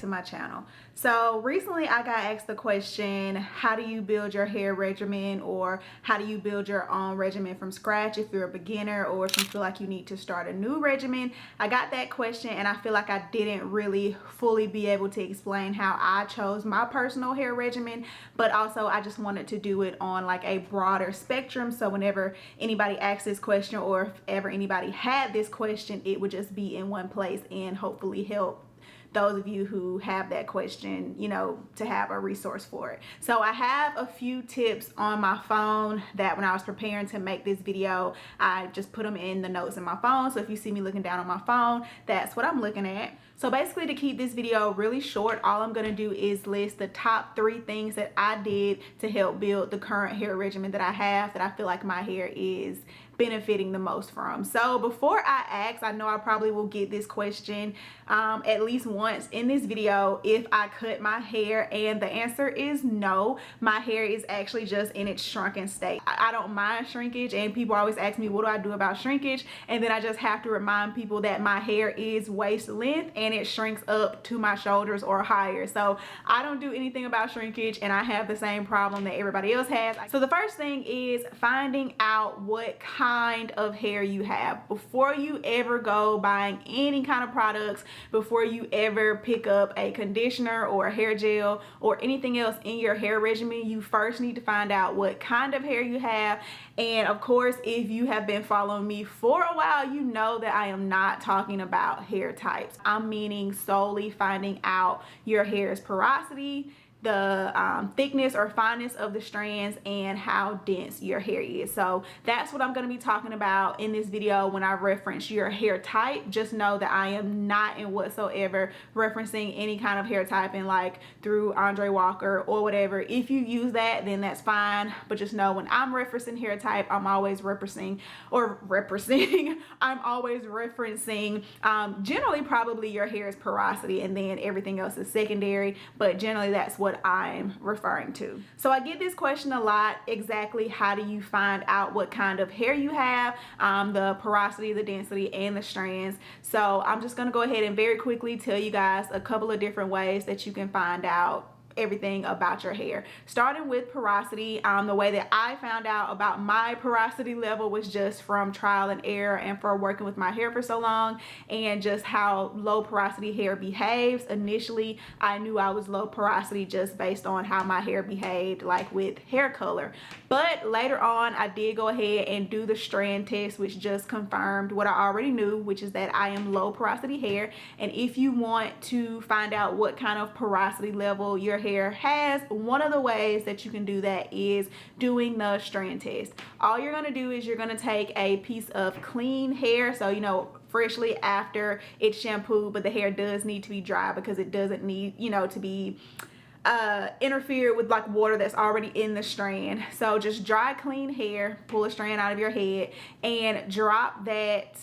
to my channel. So recently I got asked the question, how do you build your hair regimen, or how do you build your own regimen from scratch if you're a beginner or if you feel like you need to start a new regimen? I got that question and I feel like I didn't really fully be able to explain how I chose my personal hair regimen, but also I just wanted to do it on like a broader spectrum, so whenever anybody asks this question or if ever anybody had this question, it would just be in one place and hopefully help those of you who have that question, you know, to have a resource for it. So I have a few tips on my phone that when I was preparing to make this video, I just put them in the notes in my phone. So if you see me looking down on my phone, that's what I'm looking at. So basically, to keep this video really short, all I'm going to do is list the top 3 things that I did to help build the current hair regimen that I have, that I feel like my hair is benefiting the most from. So before I ask, I know I probably will get this question at least once in this video, if I cut my hair, and the answer is no. My hair is actually just in its shrunken state. I don't mind shrinkage, and people always ask me, what do I do about shrinkage? And then I just have to remind people that my hair is waist length and it shrinks up to my shoulders or higher. So I don't do anything about shrinkage, and I have the same problem that everybody else has. So the first thing is finding out what kind of hair you have. Before you ever go buying any kind of products, before you ever pick up a conditioner or a hair gel or anything else in your hair regimen, you first need to find out what kind of hair you have. And of course, if you have been following me for a while, you know that I am not talking about hair types. I'm meaning solely finding out your hair's porosity, the thickness or fineness of the strands, and how dense your hair is. So that's what I'm going to be talking about in this video. When I reference your hair type, just know that I am not in whatsoever referencing any kind of hair typing like through Andre Walker or whatever. If you use that, then that's fine, but just know when I'm referencing hair type, I'm always I'm always referencing generally probably your hair's porosity, and then everything else is secondary, but generally that's what I'm referring to. So I get this question a lot, exactly how do you find out what kind of hair you have, the porosity, the density, and the strands. So I'm just going to go ahead and very quickly tell you guys a couple of different ways that you can find out everything about your hair. Starting with porosity, the way that I found out about my porosity level was just from trial and error and for working with my hair for so long, and just how low porosity hair behaves. Initially, I knew I was low porosity just based on how my hair behaved, like with hair color. But later on, I did go ahead and do the strand test, which just confirmed what I already knew, which is that I am low porosity hair. And if you want to find out what kind of porosity level your hair has, one of the ways that you can do that is doing the strand test. All you're going to do is you're going to take a piece of clean hair, so you know, freshly after it's shampooed, but the hair does need to be dry because it doesn't need, you know, to be interfere with like water that's already in the strand. So just dry clean hair, pull a strand out of your head and drop that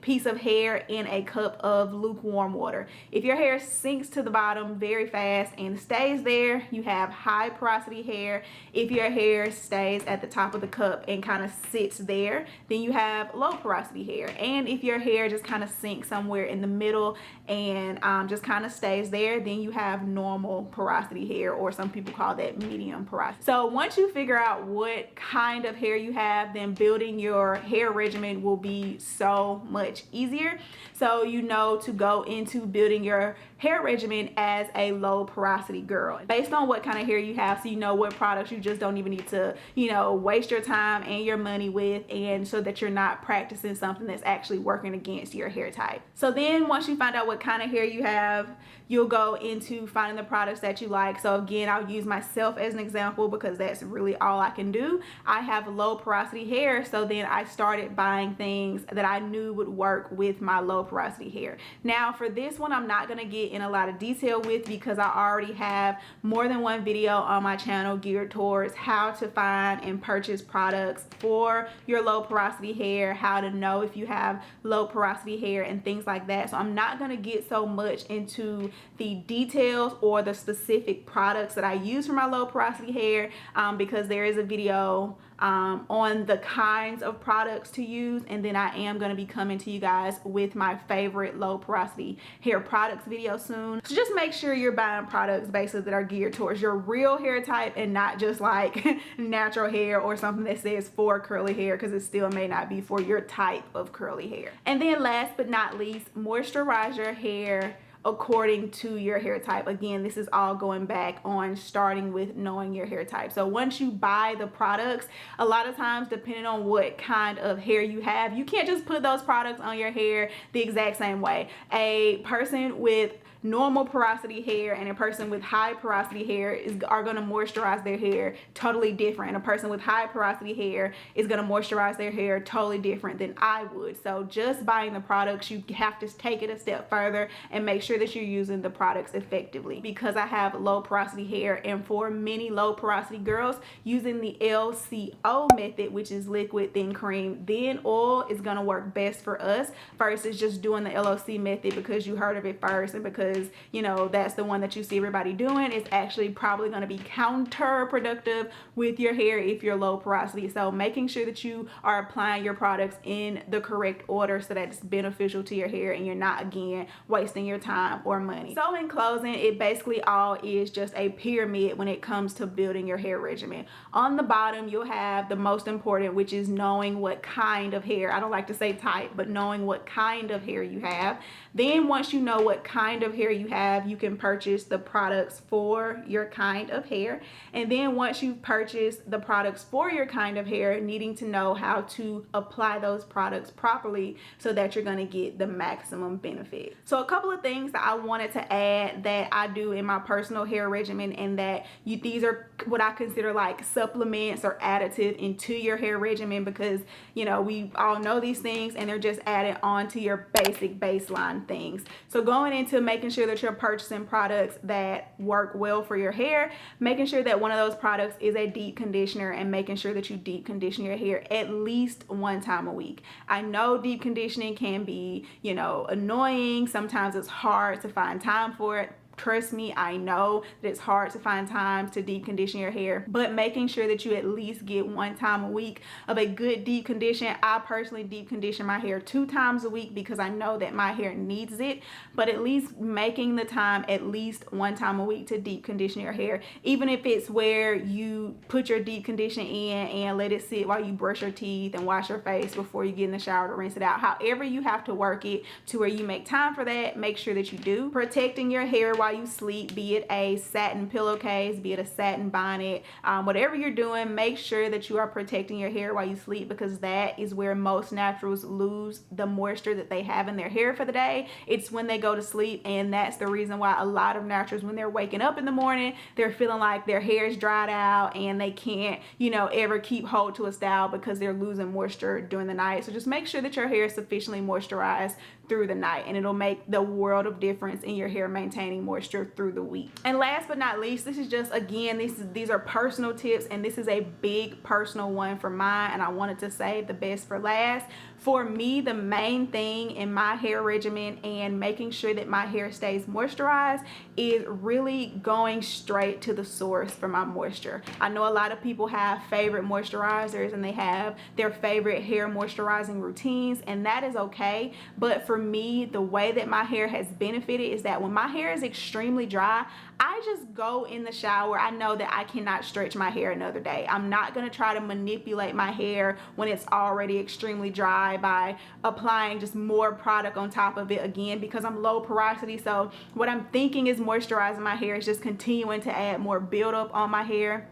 piece of hair in a cup of lukewarm water. If your hair sinks to the bottom very fast and stays there, you have high porosity hair. If your hair stays at the top of the cup and kind of sits there, then you have low porosity hair. And if your hair just kind of sinks somewhere in the middle and just kind of stays there, then you have normal porosity hair, or some people call that medium porosity. So once you figure out what kind of hair you have, then building your hair regimen will be so much easier. So you know to go into building your hair regimen as a low porosity girl based on what kind of hair you have, so you know what products you just don't even need to, you know, waste your time and your money with, and so that you're not practicing something that's actually working against your hair type. So then once you find out what kind of hair you have, you'll go into finding the products that you like. So again, I'll use myself as an example because that's really all I can do. I have low porosity hair, so then I started buying things that I knew would work with my low porosity hair. Now for this one, I'm not going to get in a lot of detail with, because I already have more than one video on my channel geared towards how to find and purchase products for your low porosity hair, how to know if you have low porosity hair and things like that. So I'm not going to get so much into the details or the specific products that I use for my low porosity hair, because there is a video on the kinds of products to use, and then I am going to be coming to you guys with my favorite low porosity hair products video soon. So just make sure you're buying products basically that are geared towards your real hair type and not just like natural hair or something that says for curly hair, because it still may not be for your type of curly hair. And then last but not least, moisturize your hair according to your hair type. Again, this is all going back on starting with knowing your hair type. So once you buy the products, a lot of times depending on what kind of hair you have, you can't just put those products on your hair the exact same way. A person with normal porosity hair and a person with high porosity hair are going to moisturize their hair totally different. A person with high porosity hair is going to moisturize their hair totally different than I would. So just buying the products, you have to take it a step further and make sure that you're using the products effectively. Because I have low porosity hair, and for many low porosity girls, using the LCO method, which is liquid then cream then oil, is going to work best for us versus just doing the LOC method because you heard of it first and because you know that's the one that you see everybody doing. It's actually probably going to be counterproductive with your hair if you're low porosity. So making sure that you are applying your products in the correct order so that it's beneficial to your hair and you're not, again, wasting your time or money. So in closing, it basically all is just a pyramid when it comes to building your hair regimen. On the bottom, you'll have the most important, which is knowing what kind of hair. I don't like to say type, but knowing what kind of hair you have. Then once you know what kind of hair you have, you can purchase the products for your kind of hair. And then once you've purchased the products for your kind of hair, needing to know how to apply those products properly so that you're going to get the maximum benefit. So a couple of things that I wanted to add that I do in my personal hair regimen, and that these are what I consider like supplements or additive into your hair regimen, because you know we all know these things and they're just added on to your basic baseline things. So going into making sure that you're purchasing products that work well for your hair, making sure that one of those products is a deep conditioner, and making sure that you deep condition your hair at least one time a week. I know deep conditioning can be, you know, annoying. Sometimes it's hard to find time for it. Trust me, I know that it's hard to find time to deep condition your hair, but making sure that you at least get one time a week of a good deep condition. I personally deep condition my hair 2 times a week because I know that my hair needs it, but at least making the time at least one time a week to deep condition your hair, even if it's where you put your deep condition in and let it sit while you brush your teeth and wash your face before you get in the shower to rinse it out. However you have to work it to where you make time for that, make sure that you do. Protecting your hair while you sleep, be it a satin pillowcase, be it a satin bonnet, whatever you're doing, make sure that you are protecting your hair while you sleep, because that is where most naturals lose the moisture that they have in their hair for the day. It's when they go to sleep, and that's the reason why a lot of naturals, when they're waking up in the morning, they're feeling like their hair is dried out and they can't, you know, ever keep hold to a style because they're losing moisture during the night. So just make sure that your hair is sufficiently moisturized through the night, and it'll make the world of difference in your hair maintaining moisture through the week. And last but not least, this is just, again, these are personal tips, and this is a big personal one for mine, and I wanted to save the best for last. For me, the main thing in my hair regimen and making sure that my hair stays moisturized is really going straight to the source for my moisture. I know a lot of people have favorite moisturizers and they have their favorite hair moisturizing routines, and that is okay. But for me, the way that my hair has benefited is that when my hair is extremely dry, I just go in the shower. I know that I cannot stretch my hair another day. I'm not going to try to manipulate my hair when it's already extremely dry by applying just more product on top of it, again, because I'm low porosity. So what I'm thinking is moisturizing my hair is just continuing to add more buildup on my hair.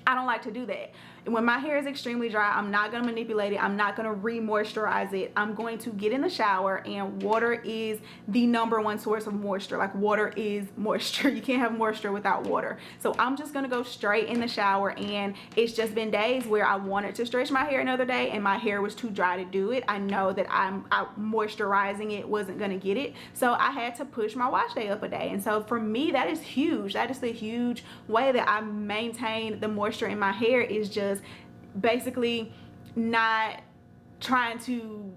I don't like to do that. When my hair is extremely dry, I'm not going to manipulate it. I'm not going to re-moisturize it. I'm going to get in the shower, and water is the #1 source of moisture. Like, water is moisture. You can't have moisture without water. So I'm just going to go straight in the shower, and it's just been days where I wanted to stretch my hair another day and my hair was too dry to do it. I know that I'm moisturizing it wasn't going to get it. So I had to push my wash day up a day. And so for me, that is huge. That is the huge way that I maintain the moisture in my hair, is just basically not trying to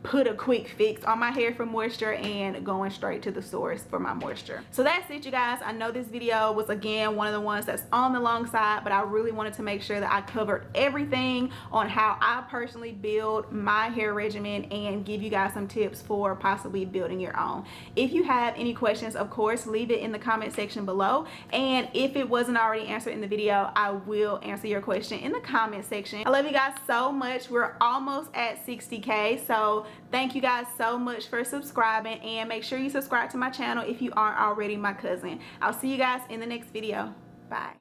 put a quick fix on my hair for moisture and going straight to the source for my moisture. So that's it, you guys. I know this video was again one of the ones that's on the long side, but I really wanted to make sure that I covered everything on how I personally build my hair regimen and give you guys some tips for possibly building your own. If you have any questions, of course, leave it in the comment section below, and if it wasn't already answered in the video, I will answer your question in the comment section. I love you guys so much. We're almost at 60K, so thank you guys so much for subscribing, and make sure you subscribe to my channel if you aren't already my cousin. I'll see you guys in the next video. Bye.